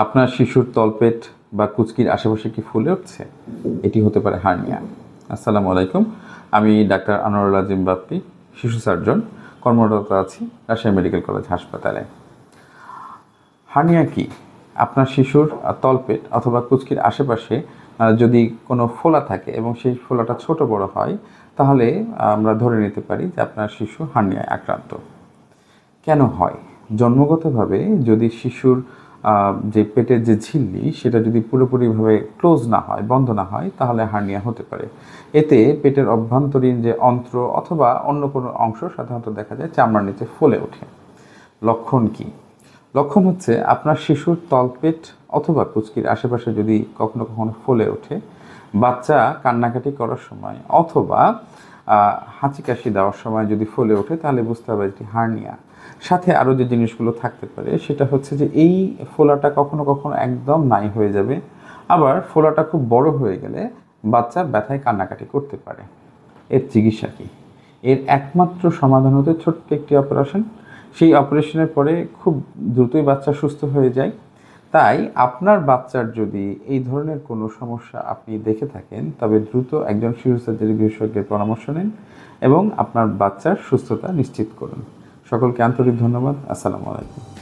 আপনার শিশুর তলপেট বা কুচকির আশেপাশে কি ফুলে উঠছে? এটি হতে পারে হার্নিয়া। আসসালামু আলাইকুম, আমি ডাক্তার আনোয়ারুল আজিম বাপ্পি, শিশু সার্জন, কর্মরত আছি রাজশাহী মেডিকেল কলেজ হাসপাতালে। হার্নিয়া কি? আপনার শিশুর তলপেট অথবা কুচকির আশেপাশে যদি কোনো ফোলা থাকে এবং সেই ফোলাটা ছোট বড় হয়, তাহলে আমরা ধরে নিতে পারি যে আপনার শিশু হার্নিয়ায় আক্রান্ত। কেন হয়? জন্মগতভাবে যদি শিশুর যে পেটের যে ঝিল্লি সেটা যদি পুরোপুরিভাবে ক্লোজ না হয়, বন্ধ না হয়, তাহলে হার্নিয়া হতে পারে। এতে পেটের অভ্যন্তরীণ যে অন্ত্র অথবা অন্য কোনো অংশ সাধারণত দেখা যায় চামড়ার নিচে ফুলে ওঠে। লক্ষণ কি? লক্ষণ হচ্ছে আপনার শিশুর তলপেট অথবা কুচকির আশেপাশে যদি কখনো কখনো ফুলে ওঠে, বাচ্চা কান্নাকাটি করার সময় অথবা হাঁচি কাশি দেওয়ার সময় যদি ফুলে ওঠে, তাহলে বুঝতে হবে এটি হার্নিয়া। সাথে আরও যে জিনিসগুলো থাকতে পারে সেটা হচ্ছে যে এই ফোলাটা কখনো কখনো একদম নাই হয়ে যাবে, আবার ফোলাটা খুব বড় হয়ে গেলে বাচ্চা ব্যথায় কান্নাকাটি করতে পারে। এর চিকিৎসা কী? এর একমাত্র সমাধান হতে ছোট্ট একটি অপারেশন। সেই অপারেশনের পরে খুব দ্রুতই বাচ্চা সুস্থ হয়ে যায়। তাই আপনার বাচ্চার যদি এই ধরনের কোনো সমস্যা আপনি দেখে থাকেন, তবে দ্রুত একজন শিশু সার্জারি বিশেষজ্ঞের পরামর্শ নিন এবং আপনার বাচ্চার সুস্থতা নিশ্চিত করুন। সকলকে আন্তরিক ধন্যবাদ। আসসালামু আলাইকুম।